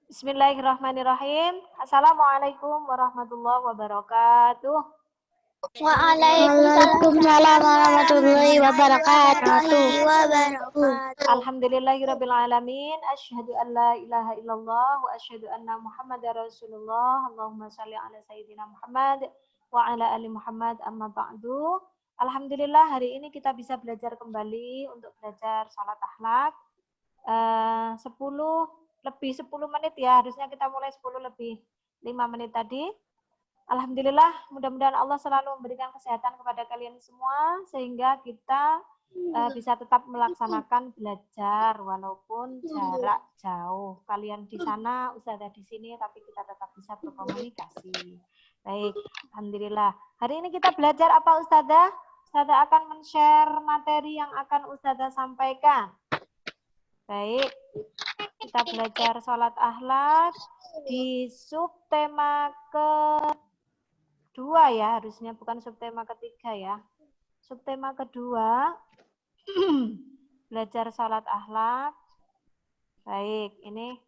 Bismillahirrahmanirrahim. Assalamualaikum warahmatullahi wabarakatuh. Waalaikumsalam warahmatullahi wabarakatuh. Alhamdulillahirabbil alamin. Asyhadu an la ilaha illallah wa asyhadu anna Muhammadar Rasulullah. Allahumma shalli ala sayyidina Muhammad wa ala ali Muhammad, amma ba'du. Alhamdulillah hari ini kita bisa belajar kembali untuk belajar salat akhlak. 10 menit ya, harusnya kita mulai 10 lebih 5 menit tadi. Alhamdulillah, mudah-mudahan Allah selalu memberikan kesehatan kepada kalian semua sehingga kita bisa tetap melaksanakan belajar walaupun jarak jauh. Kalian di sana, Ustazah di sini, tapi kita tetap bisa berkomunikasi. Baik, alhamdulillah. Hari ini kita belajar apa, Ustazah? Ustazah akan men-share materi yang akan Ustazah sampaikan. Baik, kita belajar sholat akhlak di subtema kedua ya, harusnya bukan subtema ketiga ya. Subtema kedua, belajar sholat akhlak. Baik, ini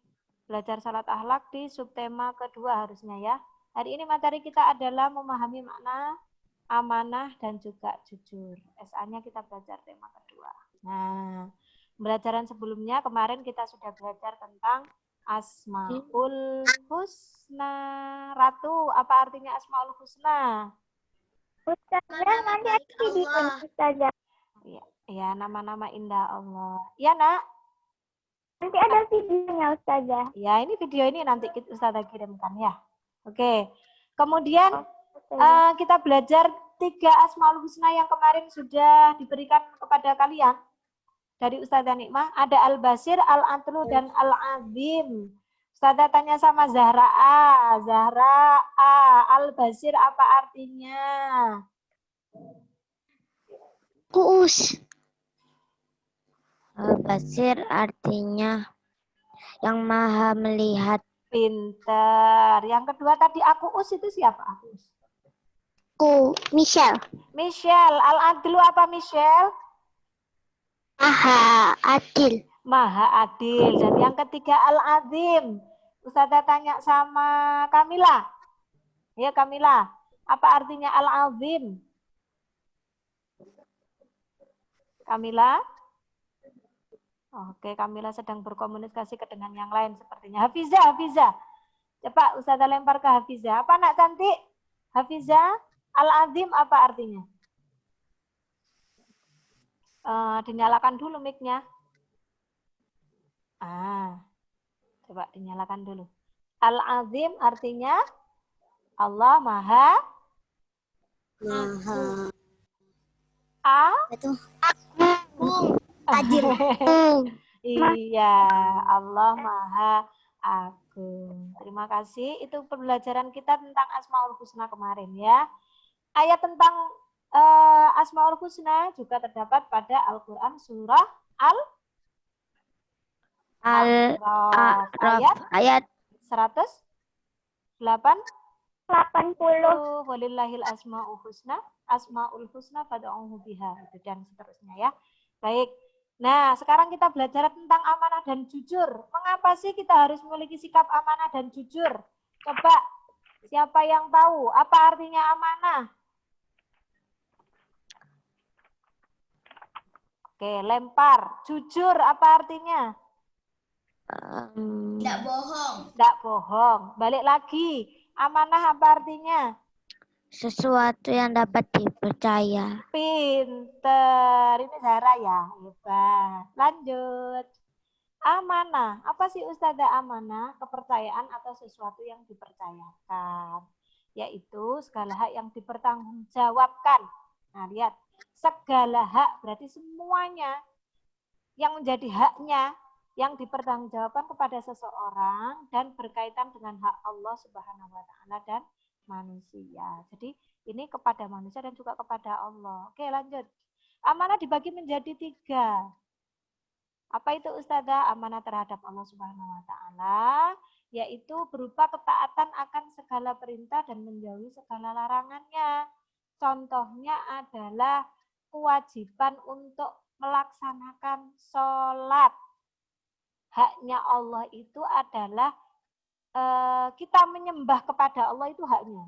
belajar sholat akhlak di subtema kedua harusnya ya. Hari ini materi kita adalah memahami makna amanah dan juga jujur. SA-nya kita belajar tema kedua. Nah, pembelajaran sebelumnya kemarin kita sudah belajar tentang Asmaul Husna. Ratu, apa artinya Asmaul Husna? Ustazah, nanti ada video Ustazah. Ya, nama-nama indah Allah. Ya, Nak? Nanti ada videonya Ustazah. Ya, ini video ini nanti Ustazah kirimkan ya. Oke. Kemudian kita belajar 3 Asmaul Husna yang kemarin sudah diberikan kepada kalian. Dari Ustazah Nikmah, ada Al-Basir, Al-Atlu, dan Al-Azim. Ustazah tanya sama Zahra A. Zahra A, Al-Basir apa artinya? Kuus. Al-Basir artinya yang maha melihat. Pinter. Yang kedua tadi Akuus itu siapa? Akuus. Michelle. Michelle. Al-Adlu apa Michelle? Maha adil. Maha adil. Dan yang ketiga Al-Azim. Ustazah tanya sama Kamila. Ya Kamila, apa artinya Al-Azim? Kamila? Oke, Kamila sedang berkomunikasi dengan yang lain sepertinya. Hafizah. Coba Ustazah lempar ke Hafizah. Apa anak cantik? Hafizah, Al-Azim apa artinya? Dinyalakan dulu mic-nya. Coba dinyalakan dulu. Al-Azim artinya Allah Maha Adil. Iya, Allah Maha Agung. Terima kasih. Itu pembelajaran kita tentang Asmaul Husna kemarin ya. Ayat tentang Asmaul Husna juga terdapat pada Al-Quran surah Al-A'raf ayat 180. Walillahil asmaul husna fad'uhu biha dan seterusnya ya. Baik. Nah, sekarang kita belajar tentang amanah dan jujur. Mengapa sih kita harus memiliki sikap amanah dan jujur? Coba siapa yang tahu apa artinya amanah? Oke, lempar. Jujur apa artinya? Tidak bohong. Tidak bohong. Balik lagi. Amanah apa artinya? Sesuatu yang dapat dipercaya. Pinter. Ini Zara ya. Hebat. Lanjut. Amanah. Apa sih Ustazah amanah? Kepercayaan atau sesuatu yang dipercayakan. Yaitu segala hak yang dipertanggungjawabkan. Nah, lihat. Segala hak berarti semuanya yang menjadi haknya yang dipertanggungjawabkan kepada seseorang dan berkaitan dengan hak Allah Subhanahu wa taala dan manusia. Jadi ini kepada manusia dan juga kepada Allah. Oke, lanjut. Amanah dibagi menjadi 3. Apa itu Ustazah? Amanah terhadap Allah Subhanahu wa taala yaitu berupa ketaatan akan segala perintah dan menjauhi segala larangannya. Contohnya adalah kewajiban untuk melaksanakan sholat. Haknya Allah itu adalah kita menyembah kepada Allah itu haknya.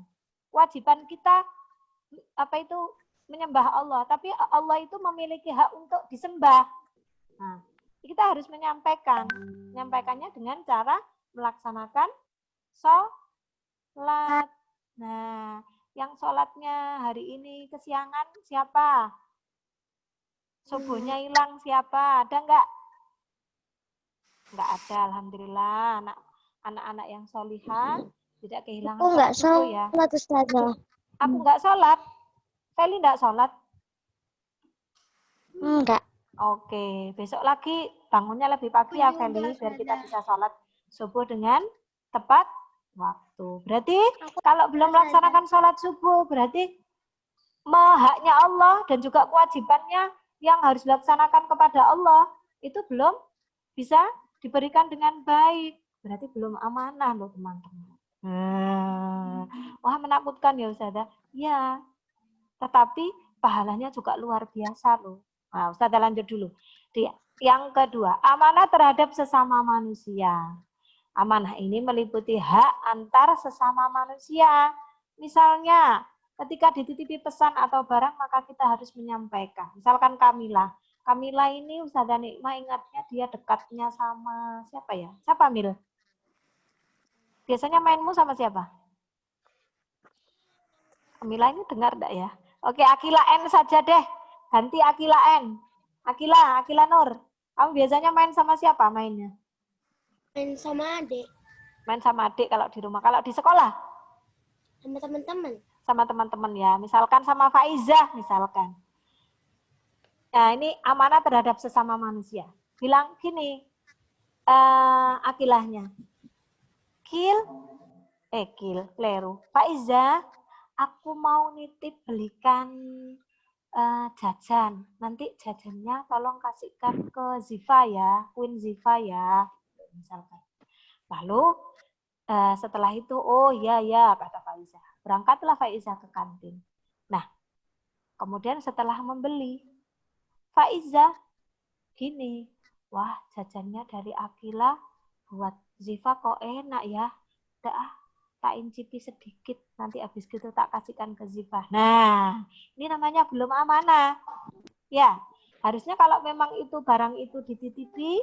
Kewajiban kita menyembah Allah, tapi Allah itu memiliki hak untuk disembah. Nah, kita harus menyampaikannya dengan cara melaksanakan sholat. Nah, yang sholatnya hari ini kesiangan siapa? Subuhnya hilang siapa? Ada enggak? Enggak ada, alhamdulillah. Anak-anak yang solihah tidak kehilangan Enggak subuh ya. sholat, Ustazah. Aku enggak sholat. Feli enggak sholat? Enggak. Oke, besok lagi bangunnya lebih pagi ya Feli, biar kita bisa sholat subuh dengan tepat waktu. Berarti kalau belum melaksanakan sholat subuh, berarti haknya Allah dan juga kewajibannya yang harus dilaksanakan kepada Allah itu belum bisa diberikan dengan baik. Berarti belum amanah loh teman-teman. Wah, menakutkan ya Ustazah. Ya, tetapi pahalanya juga luar biasa loh. Nah, Ustazah lanjut dulu. Yang kedua, amanah terhadap sesama manusia. Amanah ini meliputi hak antar sesama manusia. Misalnya, ketika dititipi pesan atau barang, maka kita harus menyampaikan. Misalkan Kamila. Kamila ini Ustazah Nikmah ingatnya dia dekatnya sama siapa ya? Siapa, Mil? Biasanya mainmu sama siapa? Kamila ini dengar enggak ya? Oke, Akila N saja deh. Ganti Akila N. Akila Nur. Kamu biasanya main sama siapa mainnya? Main sama adik. Main sama adik kalau di rumah. Kalau di sekolah? Sama teman-teman. Sama teman-teman ya. Misalkan sama Faizah misalkan. Nah, ini amanah terhadap sesama manusia. Bilang gini, Akilahnya. Keleru. Faizah, aku mau nitip belikan jajan. Nanti jajannya tolong kasihkan ke Ziva ya, Queen Ziva ya. Misalkan. Lalu setelah itu, oh ya kata Faizah. Berangkatlah Faizah ke kantin. Nah, kemudian setelah membeli, Faizah gini, wah jajannya dari Akila buat Ziva kok enak ya. Tak incipi sedikit, nanti habis gitu tak kasihkan ke Ziva. Nah, ini namanya belum amanah. Ya, harusnya kalau memang itu barang itu dititipi,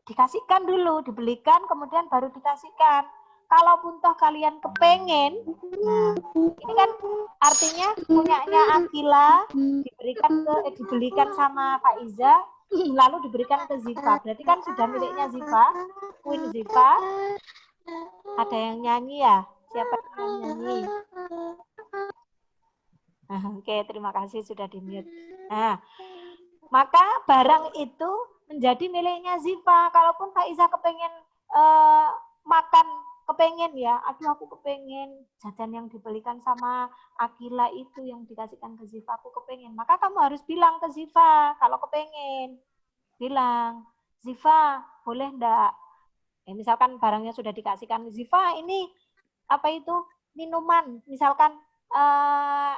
dikasihkan dulu, dibelikan, kemudian baru dikasihkan. Kalaupun toh kalian kepengen, nah ini kan artinya punyanya Akila dibelikan sama Faiza, lalu diberikan ke Ziva. Berarti kan sudah miliknya Ziva, Queen Ziva. Ada yang nyanyi ya? Siapa yang nyanyi? Oke, terima kasih sudah di-mute. Nah, maka barang itu menjadi miliknya Ziva. Kalaupun Faiza kepengen makan, kepengen ya, aduh aku kepengen jajan yang dibelikan sama Akila itu yang dikasihkan ke Ziva, aku kepengen. Maka kamu harus bilang ke Ziva, kalau kepengen. Bilang, Ziva, boleh enggak? Misalkan barangnya sudah dikasihkan, Ziva ini apa itu minuman, misalkan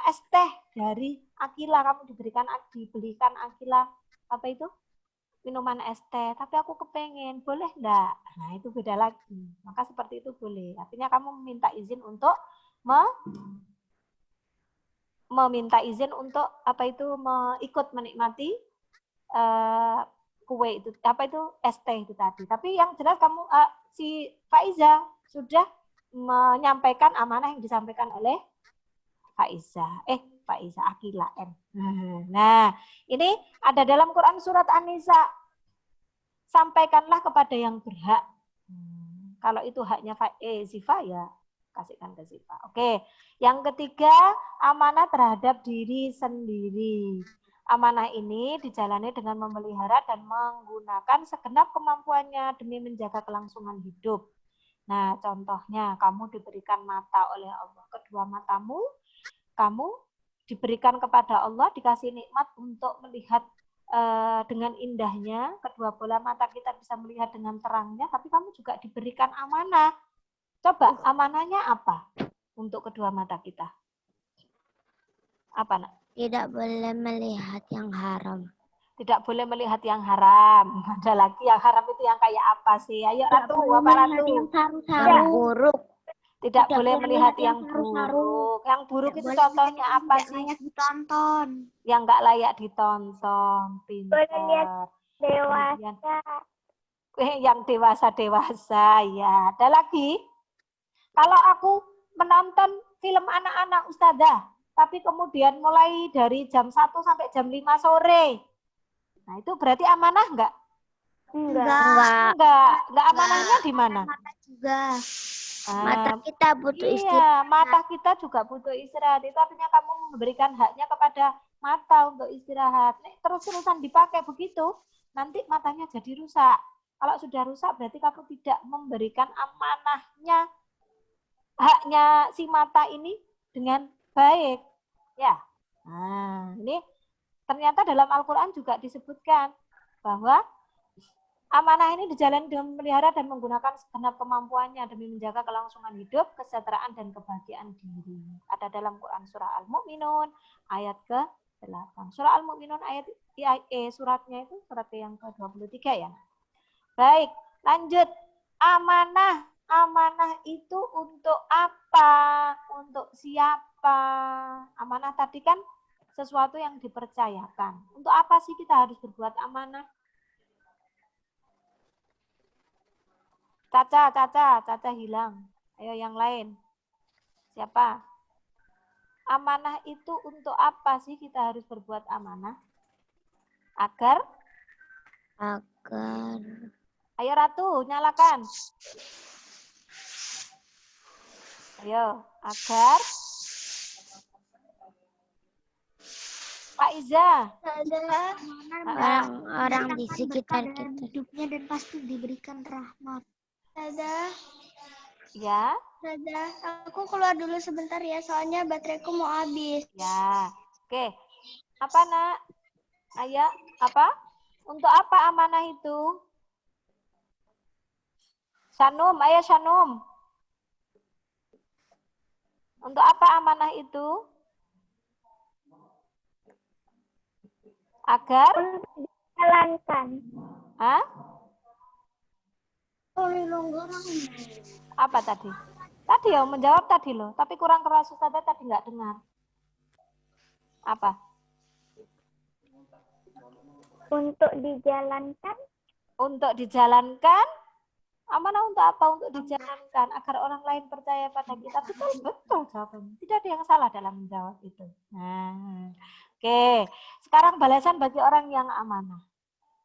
es teh dari Akila, kamu dibelikan Akila apa itu minuman es teh, tapi aku kepengen, boleh enggak? Nah itu beda lagi. Maka seperti itu boleh. Artinya kamu meminta izin untuk ikut menikmati kue itu, apa itu es teh itu tadi. Tapi yang jelas kamu si Faiza sudah menyampaikan amanah yang disampaikan oleh Faiza Akila N. Nah, ini ada dalam Quran surat An-Nisa. Sampaikanlah kepada yang berhak. Kalau itu haknya Ziva ya kasihkan ke Ziva. Oke. Yang ketiga, amanah terhadap diri sendiri. Amanah ini dijalani dengan memelihara dan menggunakan segenap kemampuannya demi menjaga kelangsungan hidup. Nah, contohnya kamu diberikan mata oleh Allah, kedua matamu, kamu diberikan kepada Allah, dikasih nikmat untuk melihat dengan indahnya, kedua bola mata kita bisa melihat dengan terangnya, tapi kamu juga diberikan amanah. Coba, amanahnya apa untuk kedua mata kita? Apa, Nak? Tidak boleh melihat yang haram. Tidak boleh melihat yang haram. Ada lagi yang haram itu yang kayak apa sih? Ayo Ratu, apa Ratu? Yang buruk. Tidak boleh melihat yang buruk. Yang buruk itu contohnya apa sih? Ditonton. Yang nggak layak ditonton. Pintar. Dewasa. Yang dewasa-dewasa, ya. Ada lagi? Kalau aku menonton film anak-anak Ustazah, tapi kemudian mulai dari jam 1 sampai jam 5 sore. Nah, itu berarti amanah enggak? Enggak amanahnya di mana? Mata juga. Mata kita butuh istirahat. Iya, mata kita juga butuh istirahat. Itu artinya kamu memberikan haknya kepada mata untuk istirahat. Nih, terus-terusan dipakai begitu, nanti matanya jadi rusak. Kalau sudah rusak berarti kamu tidak memberikan amanahnya, haknya si mata ini dengan baik. Ya. Nah, ini ternyata dalam Al-Quran juga disebutkan bahwa amanah ini dijalani dengan memelihara dan menggunakan segenap kemampuannya demi menjaga kelangsungan hidup, kesejahteraan, dan kebahagiaan diri. Ada dalam Quran surah Al-Mu'minun ayat ke-8. Surah Al-Mu'minun ayat suratnya itu surat yang ke-23 ya. Baik, lanjut. Amanah. Amanah itu untuk apa? Untuk siapa? Amanah tadi kan sesuatu yang dipercayakan. Untuk apa sih kita harus berbuat amanah? Caca hilang. Ayo yang lain. Siapa? Amanah itu untuk apa sih kita harus berbuat amanah? Agar? Ayo Ratu, nyalakan. Ayo, agar? Pak Iza. Orang-orang di sekitar kita. Hidupnya dan pasti diberikan rahmat. Ya. Aku keluar dulu sebentar ya, soalnya bateraiku mau habis. Ya. Oke. Apa nak? Ayah, apa? Untuk apa amanah itu? Shanum, ayah Shanum. Untuk apa amanah itu? Agar? Jalankan. Hah? Apa tadi? Tadi ya menjawab tadi loh, tapi kurang keras Ustazah tadi nggak dengar. Apa? Untuk dijalankan. Untuk dijalankan? Amanah untuk apa? Untuk dijalankan agar orang lain percaya pada kita. Betul jawabannya. Tidak ada yang salah dalam menjawab itu. Nah, oke. Sekarang balasan bagi orang yang amanah.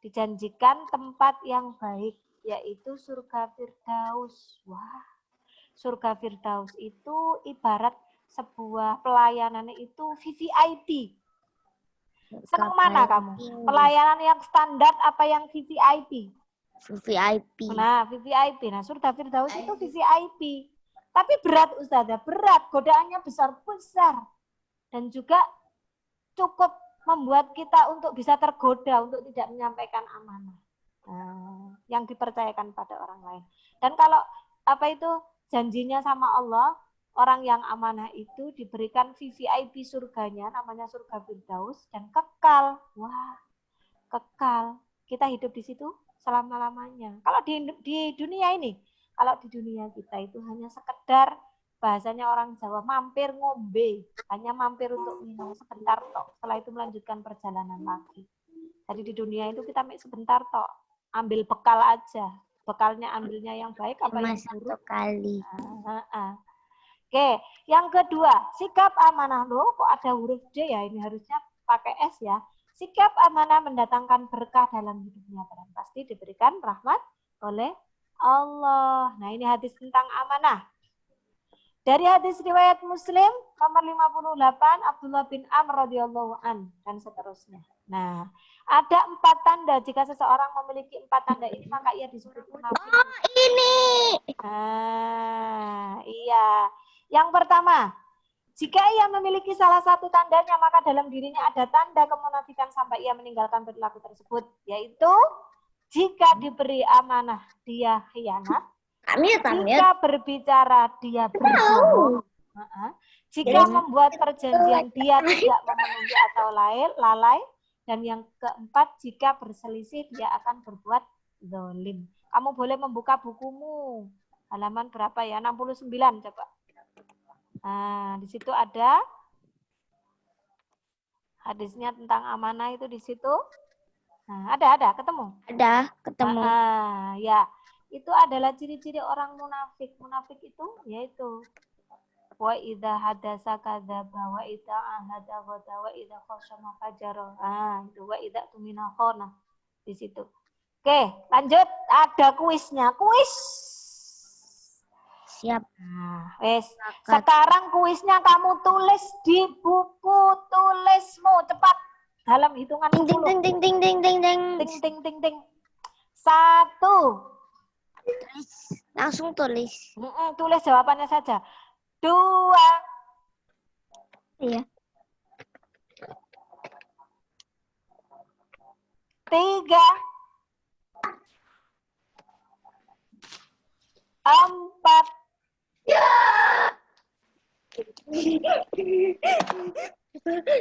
Dijanjikan tempat yang baik, yaitu surga Firdaus. Wah, surga Firdaus itu ibarat sebuah pelayanan itu VVIP. Senang mana kamu? Pelayanan yang standar apa yang VVIP? VIP. Nah, VVIP. Nah, surga Firdaus itu VVIP. Tapi berat Ustazah, berat. Godaannya besar-besar. Dan juga cukup membuat kita untuk bisa tergoda untuk tidak menyampaikan amanah yang dipercayakan pada orang lain. Dan kalau apa itu janjinya sama Allah, orang yang amanah itu diberikan VVIP surganya, namanya surga Firdaus, dan kekal. Wah, kekal. Kita hidup di situ selama-lamanya. Kalau di dunia ini, kalau di dunia kita itu hanya sekedar bahasanya orang Jawa mampir ngombe, hanya mampir untuk minum sebentar tok. Setelah itu melanjutkan perjalanan lagi. Jadi di dunia itu kita sebentar tok, ambil bekal aja. Bekalnya ambilnya yang baik apa yang buruk? Satu kali. Oke, yang kedua, sikap amanah loh. Kok ada huruf D ya? Ini harusnya pakai S ya. Sikap amanah mendatangkan berkah dalam hidupnya, dan pasti diberikan rahmat oleh Allah. Nah, ini hadis tentang amanah. Dari hadis riwayat Muslim nomor 58, Abdullah bin Amr radhiyallahu an dan seterusnya. Nah, ada 4 tanda. Jika seseorang memiliki 4 tanda ini, maka ia disebut munafik. Oh, ini. Iya. Yang pertama, jika ia memiliki salah satu tandanya, maka dalam dirinya ada tanda kemunafikan sampai ia meninggalkan perilaku tersebut, yaitu jika diberi amanah dia khianat, jika berbicara dia berbohong, jika membuat perjanjian dia tidak memenuhi atau lalai, Dan yang keempat, jika berselisih dia akan berbuat zalim. Kamu boleh membuka bukumu. Halaman berapa ya? 69 coba. Nah, di situ ada hadisnya tentang amanah itu di situ. Nah, ada, ketemu. Ada, ketemu. Ya, itu adalah ciri-ciri orang munafik. Munafik itu yaitu wa idza hadasa kadzaba wa idza ahada ghada wa idza khasama fajara. Itu wa idza tumina khana di situ. Oke, lanjut. Ada kuisnya. Kuis. Siap. Nah, wes. Sekarang kuisnya kamu tulis di buku tulismu. Cepat. Dalam hitungan 10. Ting ting ting ting ting ting. Ting ting ting ting. 1. Tulis. Langsung tulis. Tulis jawabannya saja. 2. Iya. 3. 4.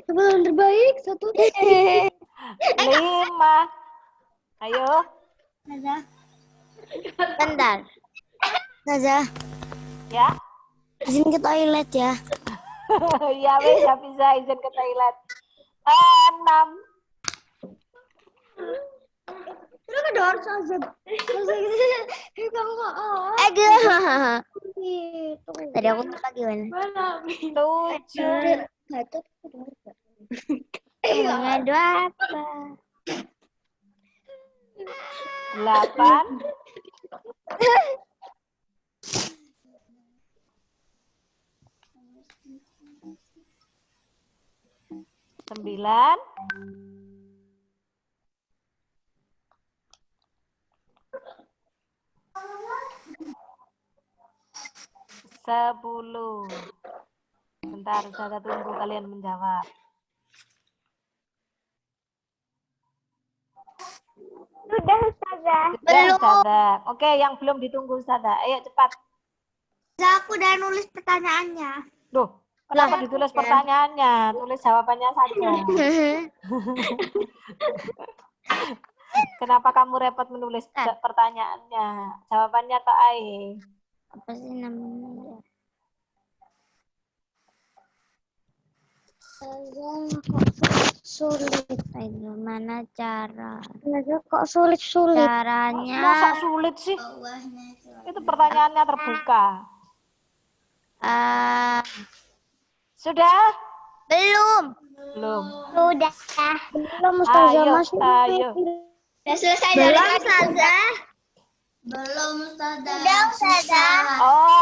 Yang terbaik 1. 5. Ayo. Bentar. Nazah, Ya. izin ke toilet ya. Ya wes, ya bisa izin ke toilet. 6. Terus ada harus azab. Kamu kok gitu. Tadi aku lupa gimana. 7. Batuk. Ngadu apa? 8. 9. 10. Bentar, saya tunggu kalian menjawab. Sudah Ustazah. Belum. Ustazah. Oke, yang belum ditunggu Ustazah. Ayo cepat. Aku udah nulis pertanyaannya. Loh, kenapa ditulis pertanyaannya? Tulis jawabannya saja. Kenapa kamu repot menulis pertanyaannya? Jawabannya Kak Ai. Apa sih namanya? Sulit itu mana cara? Kok sulit? Caranya Masa sulit sih? Itu pertanyaannya terbuka. Sudah? belum. Belum. Sudah. Belum Ayo. Sudah selesai dari Ustazah. Belum Ustazah. Sudah Ustazah.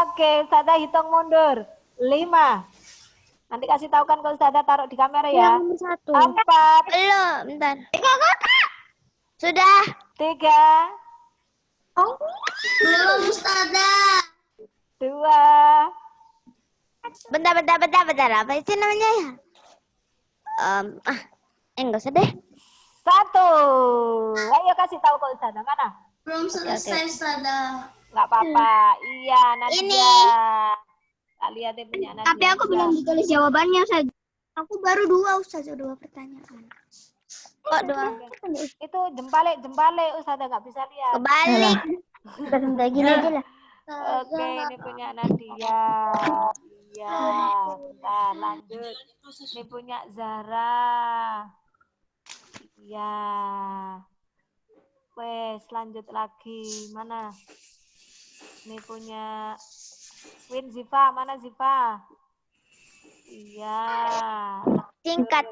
Oke, Ustazah hitung mundur. 5. Nanti kasih tahu kan ke Ustazah, taruh di kamera ya. 1. 4. Belum, bentar. Sudah. 3. Belum Ustazah. 2. Bentar. Apa sih namanya ya? Enggak usah deh. 1. Ayo kasih tahu ke Ustazah. Mana? Belum selesai Ustazah. Nggak apa-apa. Iya, Nadia. Ini. Tak lihat dia punya Nadia. Tapi aku belum ditulis jawabannya Ustazah. Aku baru 2 Ustazah, 2 pertanyaan. Kok 2? Itu jempalik Ustazah nggak bisa lihat. Kebalik. Bentar gini aja lah. Oke, ini punya Nadia. Iya. Bentar, lanjut. Ini punya Zara. Iya. Wes, lanjut lagi. Mana? Ini punya Win Ziva. Mana Ziva? Iya. Singkat.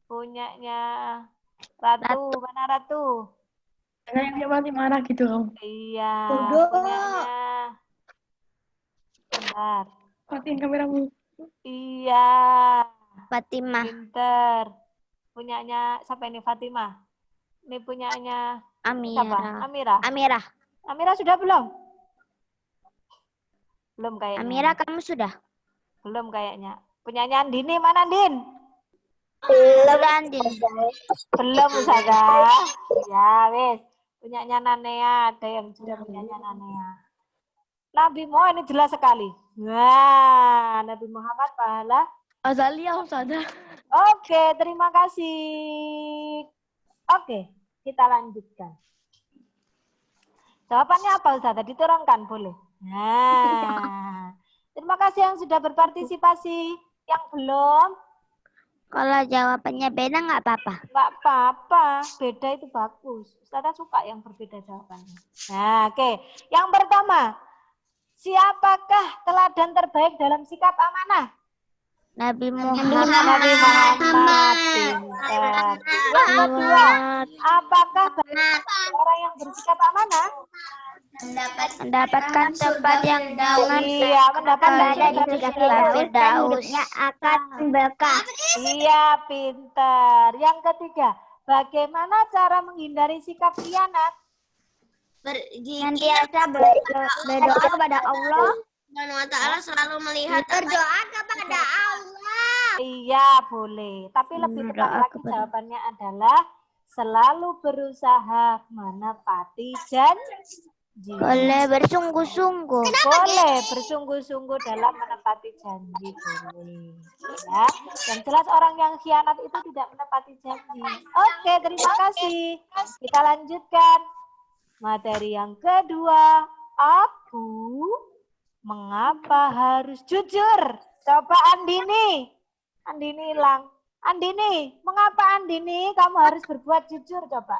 Punyanya Ratu. Mana Ratu? Yang dia mati marah gitu kamu. Iya. Udah. Punyanya. Bentar. Matiin kameramu. Iya. Fatimah. Pinter. Punyanya siapa ini? Fatimah. Ini punyanya siapa? Amira. Amira sudah belum? Belum kayaknya. Amira kamu sudah? Belum kayaknya. Punyanya Andini, mana Andin? Belum Andin. Belum Ustazah. Ya wes. Punyanya Nanea, ada yang sudah punyanya Nanea. Nabi Muhammad ini jelas sekali. Nah, Nabi Muhammad pahala Azalia Ustazah. Oke, terima kasih. Oke, kita lanjutkan. Jawabannya apa Ustazah? Diturunkan boleh. Nah, terima kasih yang sudah berpartisipasi. Yang belum, Kalau jawabannya beda nggak apa-apa. nggak apa-apa. Beda itu bagus. Ustazah suka yang berbeda jawabannya. Nah, oke. Yang pertama, siapakah teladan terbaik dalam sikap amanah? Nabi Nabi Muhammad. Muhammad. Pintar. Yang kedua, apakah orang yang bersikap amanah? Mendapatkan tempat yang Iya, mendapatkan berada di surga Firdaus. akan berkah. Iya, pintar. Yang ketiga, bagaimana cara menghindari sikap khianat? Senantiasa berdoa kepada Allah Subhanahu wa ta'ala selalu melihat berdoa kepada Allah. Iya, boleh. Tapi lebih tepat Berdoa lagi kepada- jawabannya adalah selalu berusaha menepati janji. Boleh bersungguh-sungguh. Boleh bersungguh-sungguh dalam menepati janji. Boleh. Ya. Yang jelas orang yang khianat itu tidak menepati janji. Oke, terima kasih. Kita lanjutkan. Materi yang kedua. Aku mengapa harus jujur? Coba Andini. Andini hilang. Andini, mengapa Andini kamu harus berbuat jujur coba?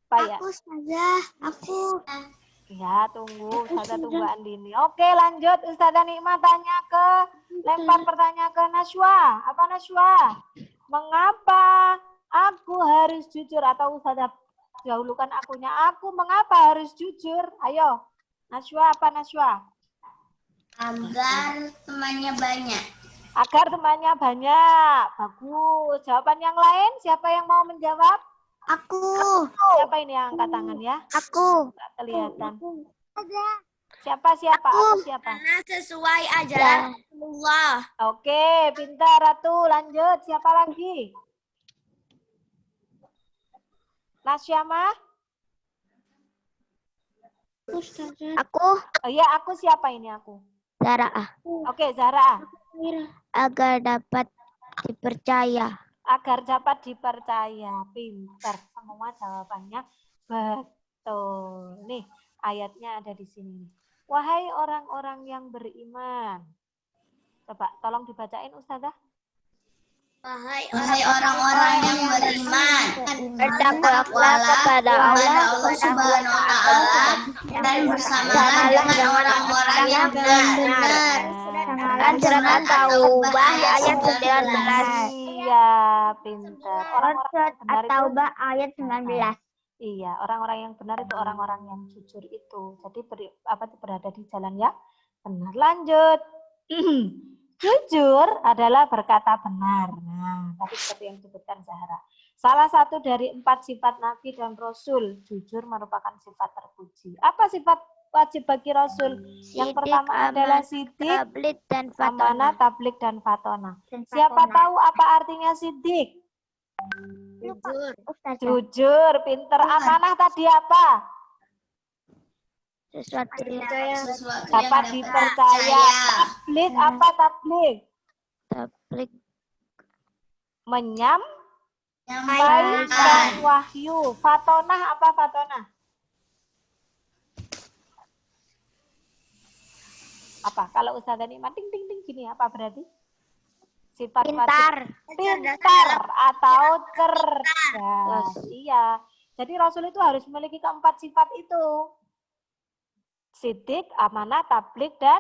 Apa ya? Aku Ustazah, aku. Ya, tunggu. Ustazah tunggu Andini. Oke, lanjut. Ustazah Nikmah tanya ke, lempar pertanyaan ke Naswa. Apa Naswa? Mengapa aku harus jujur? Atau Ustazah dahulukan akunya. Aku mengapa harus jujur? Ayo. Naswa apa Naswa? agar temannya banyak. Agar temannya banyak. Bagus. Jawaban yang lain, siapa yang mau menjawab? Aku. Siapa ini yang angkat tangan ya? Aku. Nggak kelihatan. Siapa? Aku siapa? Karena sesuai ajaran Allah. Oke, pintar Ratu. Lanjut. Siapa lagi? Nasyama? Aku Oh iya, aku siapa ini aku? Zaraah. Oke, Zara. Agar dapat dipercaya. Agar dapat dipercaya. Pintar. Semua jawabannya betul. Nih, ayatnya ada di sini. Wahai orang-orang yang beriman. Coba, tolong dibacain Ustazah. Wahai orang-orang yang beriman, Bertakwalah kepada Allah Subhanahu wa ta'ala dan bersamalah dengan orang-orang yang benar. dan surat At-Taubah ayat 19. Iya, pintar. Orang-orang yang benar itu, At-Taubah ayat 19. iya, orang-orang yang benar itu orang-orang yang jujur itu. Jadi berada di jalan yang benar. Lanjut. Jujur adalah berkata benar. Nah, tadi seperti yang disebutkan Zahra. Salah satu dari 4 sifat Nabi dan Rasul, jujur merupakan sifat terpuji. Apa sifat wajib bagi Rasul? Yang Sidik, pertama adalah sidik, tabligh dan amanah, fatona. tablik, dan fatona. Siapa tahu apa artinya sidik? Jujur. Jujur, pinter. Amanah tadi apa? Sesuatu yang Sesuatu yang Dapat dipercaya. Tablik apa tablik? tabligh Menyampaikan wahyu. Fatonah apa fatonah? Apa? Kalau Ustazah Nikmah ting ting ting gini apa berarti? Sifat pintar. pintar atau cerdas. Iya. Jadi Rasul itu harus memiliki keempat sifat itu. Sidik, amanah, tablik, dan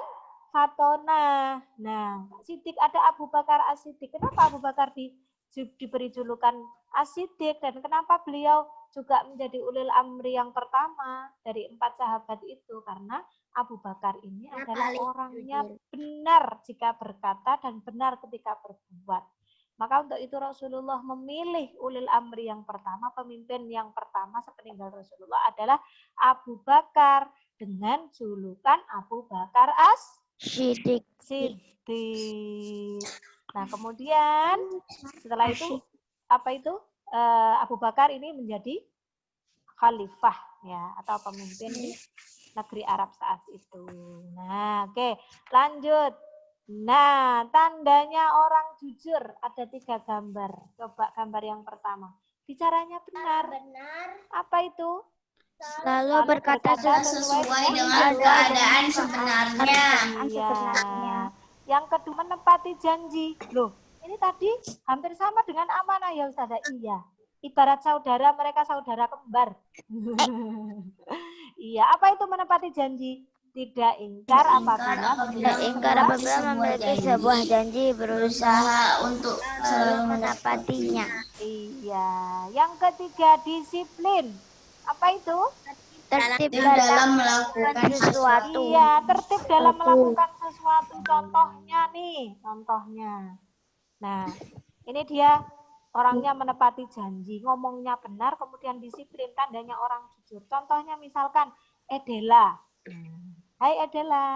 fatona. Nah, sidik ada Abu Bakar As-Siddiq. Kenapa Abu Bakar diberi julukan As-Siddiq dan kenapa beliau juga menjadi ulil amri yang pertama dari 4 sahabat itu? Karena Abu Bakar ini adalah orangnya benar jika berkata dan benar ketika berbuat. Maka untuk itu Rasulullah memilih ulil amri yang pertama, pemimpin yang pertama sepeninggal Rasulullah adalah Abu Bakar dengan julukan Abu Bakar Sidik. As-Siddiq. Nah, kemudian setelah itu apa itu? Abu Bakar ini menjadi khalifah ya, atau pemimpin di negeri Arab saat itu. Nah, oke, lanjut. Nah, tandanya orang jujur ada 3 gambar. Coba gambar yang pertama. Bicaranya benar. Apa itu? Selalu berkata Sesuai dengan keadaan sebenarnya. Iya. Yang kedua menepati janji. Loh, ini tadi hampir sama dengan amanah ya Ustazah. Iya. Ibarat saudara, mereka saudara kembar. Iya, apa itu menepati janji? Tidak ingkar apabila memiliki sebuah janji, Berusaha untuk selalu menepatinya. Iya. Yang ketiga disiplin. Apa itu? Tertib dalam melakukan sesuatu. Iya, tertib dalam melakukan sesuatu. Contohnya nih, contohnya. Nah, ini dia orangnya menepati janji, ngomongnya benar, kemudian disiplin, tandanya orang jujur. Contohnya misalkan Edela. Hai Edela.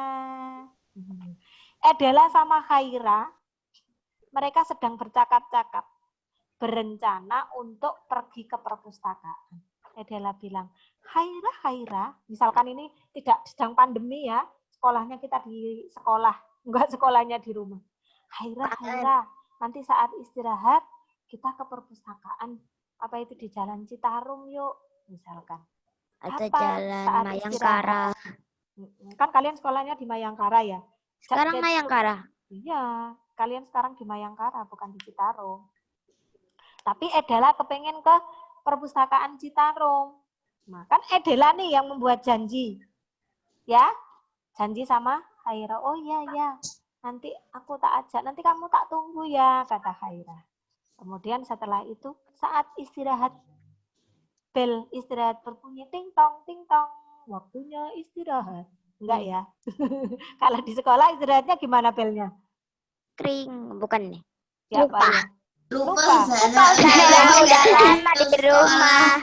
Edela sama Khaira, mereka sedang bercakap-cakap, berencana untuk pergi ke perpustakaan. Edela bilang, Khaira, misalkan ini tidak sedang pandemi ya, sekolahnya kita di sekolah, enggak sekolahnya di rumah. Khaira, nanti saat istirahat kita ke perpustakaan, apa itu di Jalan Citarum yuk, misalkan. Atau Apa Jalan saat Mayangkara. Kan kalian sekolahnya di Mayangkara ya? Sekarang Mayangkara. Iya, kalian sekarang di Mayangkara, bukan di Citarum. Tapi Edela kepengen ke perpustakaan Citarum. Nah, kan Edela nih yang membuat janji. Ya, janji sama Khaira. Oh iya, nanti aku tak ajak, nanti kamu tak tunggu ya, kata Khaira. Kemudian setelah itu, saat istirahat, bel istirahat berbunyi ting tong, waktunya istirahat. Enggak ya? Kalau di sekolah istirahatnya gimana belnya? Kring, bukan nih. Ya, Pak, ya? Lupa. Udah lama di rumah.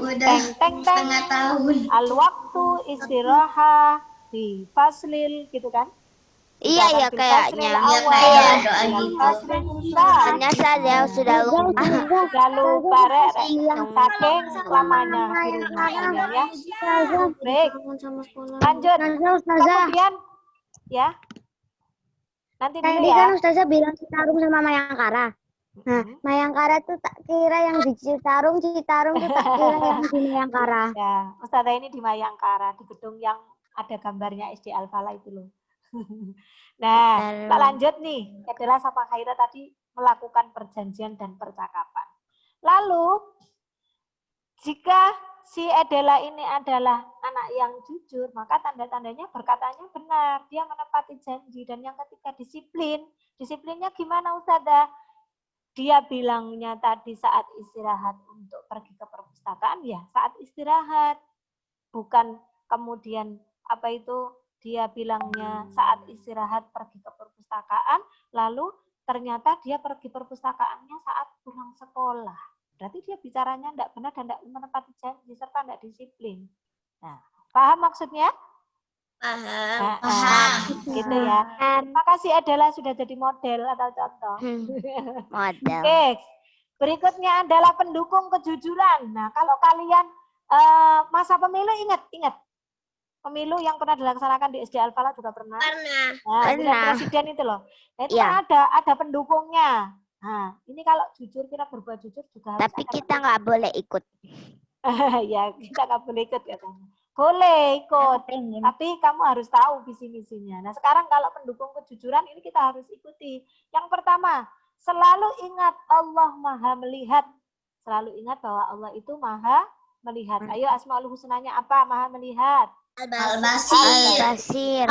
Udah setengah tahun. Al waktu istirahat di faslil gitu kan? Iya ya kayaknya. Iya kayak doa gitu. Hanya saja sudah lupa. Lalu barek saking lamanya di rumah ya. Baik. Lanjut. Kemudian ya. Nanti dulu Tadi ya. kan Ustazah bilang Citarum sama Mayangkara. Nah, Mayangkara tuh tak kira yang di Citarum, Citarum tuh tak kira yang di Mayangkara. Ya, Ustazah ini di Mayangkara, di gedung yang ada gambarnya SD Al-Falah itu loh. Nah, kita lanjut nih. Adalah sama Khaira tadi melakukan perjanjian dan percakapan. Lalu, jika si Edela ini adalah anak yang jujur, maka tanda-tandanya berkatanya benar. Dia menepati janji. Dan yang ketiga, disiplin. Disiplinnya gimana Ustazah? Dia bilangnya tadi saat istirahat untuk pergi ke perpustakaan, ya saat istirahat. Bukan kemudian apa itu dia bilangnya saat istirahat pergi ke perpustakaan, lalu ternyata dia pergi perpustakaannya saat pulang sekolah. Berarti dia bicaranya tidak benar dan tidak menepati janji serta tidak disiplin. Nah, paham maksudnya? Paham. Gitu ya. Terima kasih adalah sudah jadi model atau contoh. Model. Oke, berikutnya adalah pendukung kejujuran. Nah, kalau kalian masa pemilu ingat pemilu yang pernah dilaksanakan di SD Al-Falah juga pernah. Nah, Pernah. presiden itu loh. Nah, itu Ya. kan ada pendukungnya. Nah, ini kalau jujur kita berbuat jujur juga harus Tapi ada kita nggak boleh ikut. ya, kita nggak boleh ikut katanya. Boleh ikut, tapi kamu harus tahu visi misinya. Nah, sekarang kalau pendukung kejujuran ini kita harus ikuti. Yang pertama, selalu ingat Allah Maha melihat. Selalu ingat bahwa Allah itu Maha melihat. Ayo Asmaul Husnanya apa? Maha melihat. Al-Basir.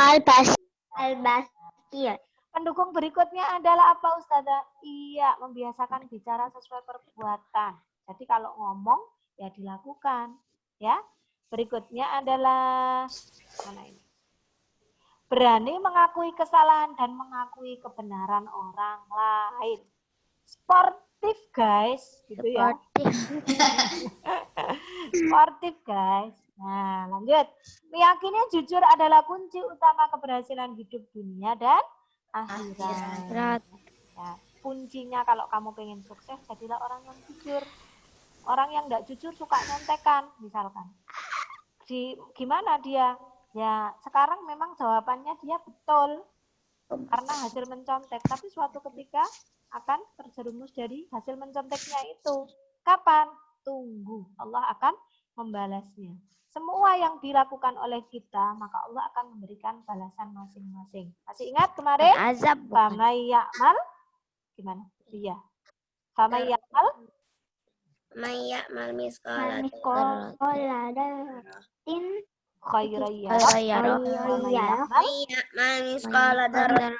Al-Basir. Pendukung berikutnya adalah apa Ustazah? Iya, membiasakan bicara sesuai perbuatan. Jadi kalau ngomong ya dilakukan, ya. Berikutnya adalah mana ini? Berani mengakui kesalahan dan mengakui kebenaran orang lain. Sportif guys, gitu ya. Sportif guys. Nah, lanjut. Meyakini jujur adalah kunci utama keberhasilan hidup dunia dan akhirat. Ya, kuncinya kalau kamu pengen sukses, jadilah orang yang jujur. Orang yang tidak jujur suka nyontekan, misalkan. Gimana dia? Ya, sekarang memang jawabannya dia betul karena hasil mencontek. Tapi suatu ketika akan terjerumus dari hasil menconteknya itu. Kapan? Tunggu. Allah akan membalasnya. Semua yang dilakukan oleh kita, maka Allah akan memberikan balasan masing-masing. Masih ingat kemarin? Azab bukan. Famay ya'mal. Gimana? Iya. Famay ya'mal. Maya mal miskola Khairan Khairan yarah. yarah. Famay ya'mal. Maya mal miskola darah.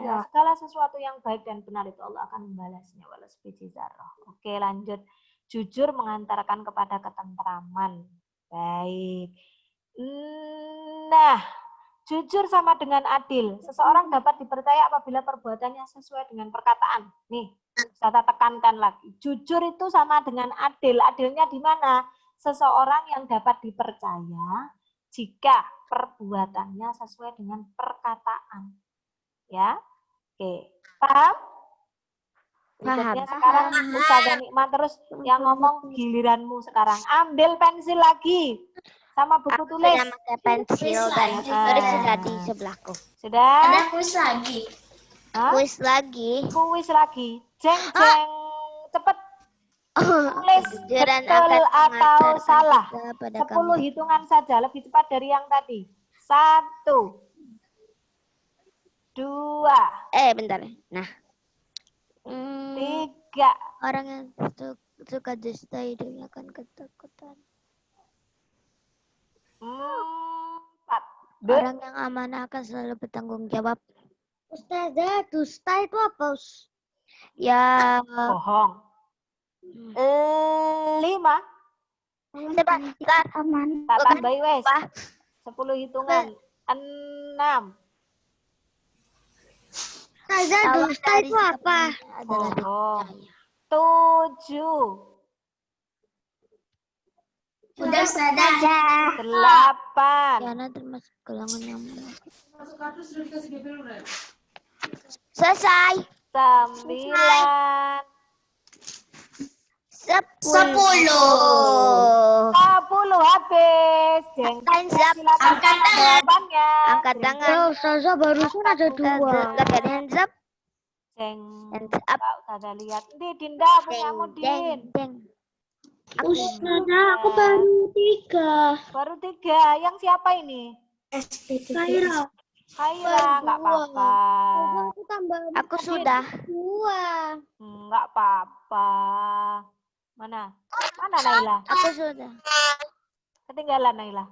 Ya, segala sesuatu yang baik dan benar itu Allah akan membalasnya walau sebiji zarah. Oke, lanjut. Jujur mengantarkan kepada ketentraman. Baik. Nah, jujur sama dengan adil. Seseorang dapat dipercaya apabila perbuatannya sesuai dengan perkataan. Nih, saya tekankan lagi. Jujur itu sama dengan adil. Adilnya di mana? Seseorang yang dapat dipercaya jika perbuatannya sesuai dengan perkataan. Ya, oke, paham? Berikutnya sekarang Ustazah Nikmat terus yang ngomong giliranmu sekarang. Ambil pensil lagi sama buku tulis. Sudah pakai pensil dan tulis sudah di sebelahku. Sudah? Ada kuis lagi. Hah? Kuis lagi. Kuis lagi. Jeng jeng, cepet tulis Kejujuran betul akan atau mengantarkan salah. kita pada 10 kami. hitungan saja, lebih cepat dari yang tadi. 1, 2, Bentar. Nah. 3, Orang yang suka dusta hidupnya akan ketakutan. 4. Orang yang amanah akan selalu bertanggung jawab. Ustazah, dusta itu apa? Ya, Bohong. 5. sebentar. Aman. Tak tambahi wes. Apa? 10 hitungan. 6. Ustazah, Tawa dusta dari itu apa? adalah Bohong. percaya. 7. Udah Ustazah. 8. Yana termasuk golongan yang selesai. 9. 10. 10 habis. Jeng. Hands up. Silakan Angkat tangan. jawabannya. Angkat Jeng, tangan. Ya, Ustazah barusan ada 2. Look at hands up. Jeng. Hands up. Tak usah lihat. Di Dinda punyamu Din. Deng. Ustazah, aku baru 3. Baru 3. Yang siapa ini? Kaira. Kaira, nggak apa-apa. Aku tambah Aku sudah. 2. Nggak apa-apa. Mana? Mana Naila? Aku sudah. Ketinggalan Naila.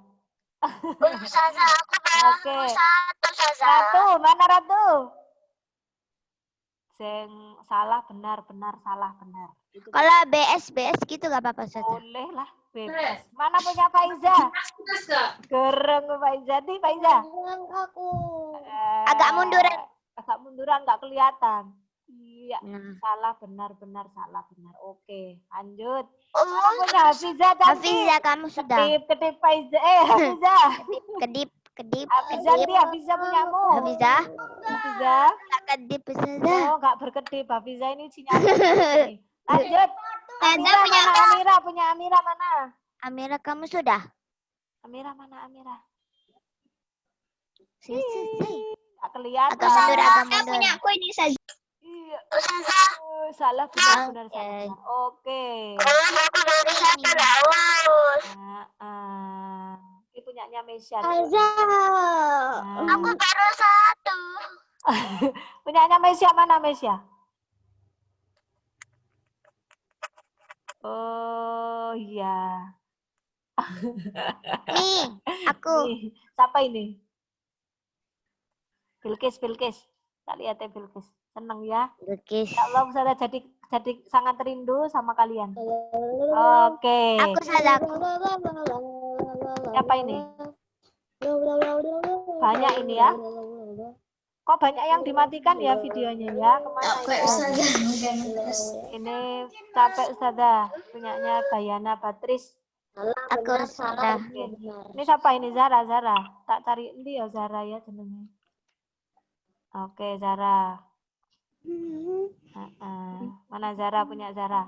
Ustazah, aku Oke. Ratu, mana Ratu? Jeng, salah benar, salah benar. Itu Kalau BS gitu gak apa-apa Ustazah. boleh lah, bebas. Mana punya Faiza? Gereng Faiza, nih Faiza. Aku. Agak munduran. Agak munduran, nggak kelihatan. Iya, Nah. salah benar, salah benar. Oke, lanjut. Mana punya Hafiza tadi? Hafiza kamu sudah. Kedip Faiza. Hafiza. Kedip. Hafiza nih, Hafiza punyamu. Hafiza. Hafiza. Gak kedip Ustazah. Oh, nggak berkedip. Hafiza ini sinyalnya. Lanjut. Amira mana Amira? Punya Amira mana? Amira kamu sudah. Amira mana Amira? Si. Nggak kelihatan. Agak mundur. Aku ini saja. Iya. Salah benar, Oke. salah benar. Oke. Ini punyanya Mesya. Aku baru 1. Punyanya Mesya mana Mesya? Oh iya. Nih, aku. Nih, siapa ini? Bilkis. Tak lihat ya Bilkis. Seneng ya. Lukis. Ya Allah, saya jadi sangat rindu sama kalian. Oke. Aku salah. Siapa ini? Banyak ini ya. Kok banyak yang dimatikan ya videonya ya? Kemana Oke ya? Ustazah. Ini capek Ustazah. Punyanya Bayana Batris. Aku sudah. Oke. Ini siapa ini? Zara. Tak cari ini ya Zara ya jenengnya. Oke, Zara. Mana Mana Zara, punya Zara?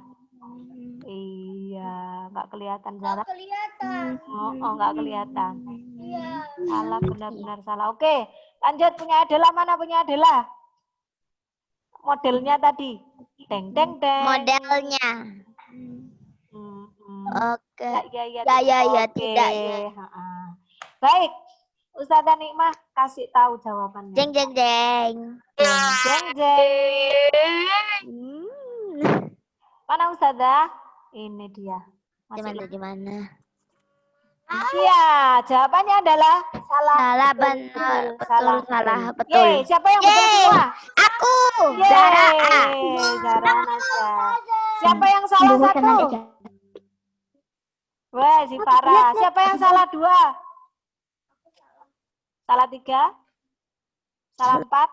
Iya, nggak kelihatan Zara. Kelihatan. Oh, nggak kelihatan. Iya. Salah, benar-benar salah. Oke, lanjut. Punya Adela, mana punya Adela? Modelnya tadi. Deng, deng, deng. Modelnya. Oke. Ya, tidak ya. Baik, Ustazah Nikmah kasih tahu jawabannya. Jeng jeng jeng. Jeng, jeng. Mana Ustazah? Ini dia. Di mana? Iya, jawabannya adalah salah. Salah betul, benar, salah, salah betul. betul. Yeay, siapa yang betul semua? Aku. Yeay, Zara. Zara Nasya. Siapa yang salah satu? Wah, si Farah. Siapa yang salah dua? Salah tiga? Salah empat?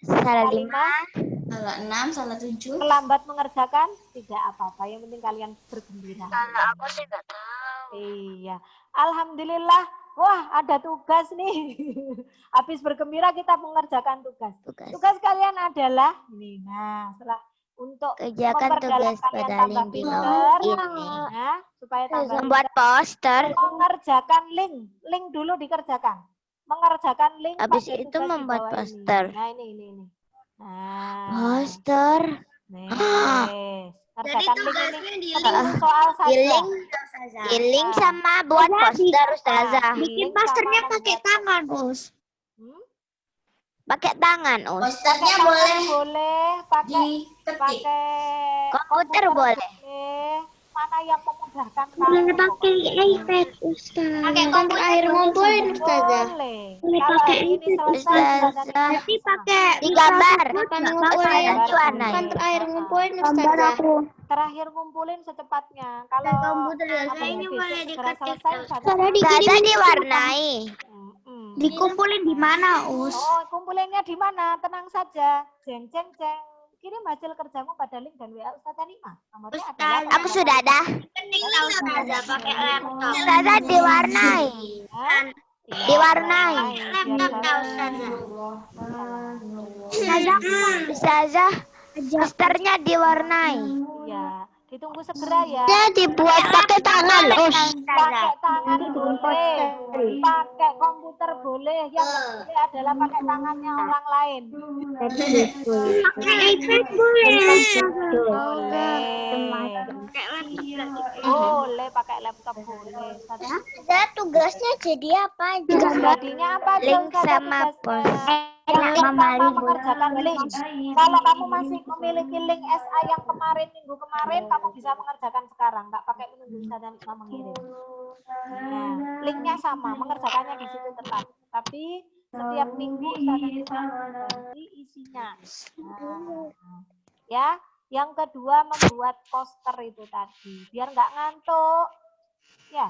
Salah lima? Salah 6, salah 7. Terlambat mengerjakan? Tidak apa-apa, yang penting kalian bergembira. Aku sih nggak tahu. Iya, alhamdulillah. Wah, ada tugas nih. Habis bergembira kita mengerjakan tugas. Tugas kalian adalah ini. Nah, setelah untuk Kerjakan memperdalam tugas kalian pada tambah link di pinter, bawah ini. nah, supaya tambah Membuat pinter, poster. mengerjakan link dulu dikerjakan. Mengerjakan link Habis pada itu tugas di membuat bawah poster. ini. Nah, ini. Nah, Poster. nih. Jadi Kerjakan link tugasnya ini di 10 soal saja. Giling sama buat poster Ustazah. Bikin posternya pakai tangan, Bos. Pakai tangan, Us. Posternya Tangan boleh boleh, pakai diketik. Komputer boleh. Mana yang memudahkan Boleh kamu? pakai iPad, Ustaz. Pakai komputer akhir ngumpulin, Ustazah. Boleh. Boleh Kalau pakai hari ini iPad, selesai, Ustazah. Nanti pakai Digambar. ngumpulin. Nanti warnai. Kan terakhir ngumpulin, Gambar Ustazah. aku. Terakhir ngumpulin secepatnya. Kalau komputer ya, apa ini besok boleh segera diketik. selesai, Ustazah, Ustazah diwarnai. Dikumpulin di mana, Us? Oh, kumpulinnya di mana? Tenang saja. Jeng jeng jeng. Kirim hasil kerjamu pada link dan WA Ustazah Nikmah. Nomornya adalah Aku sudah ada. Ustazah pakai laptop. Ustazah diwarnai. Hah? Diwarnai. Ustazah, posternya diwarnai. Iya, ditunggu segera ya. Dibuat pakai tangan, Us. Pakai tangan boleh, pakai komputer boleh. Yang nggak boleh adalah pakai tangannya orang lain. Pakai iPad boleh. Boleh pakai laptop boleh. Ustazah, tugasnya jadi apa aja? Jadinya apa aja Link Ustazah sama tugasnya? Yang pertama mengerjakan link. Kalau kamu masih memiliki link SA yang kemarin minggu kemarin, kamu bisa mengerjakan sekarang, nggak pakai menunggu Ustazah Nikmah mengirim. Nah, linknya sama, mengerjakannya di situ tetap. Tapi setiap minggu Ustazah Nikmah ganti isinya. Nah, ya, yang kedua membuat poster itu tadi, biar nggak ngantuk, ya.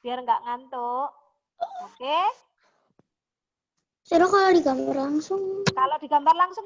Biar nggak ngantuk, oke? Suruh kalau digambar langsung. Kalau digambar langsung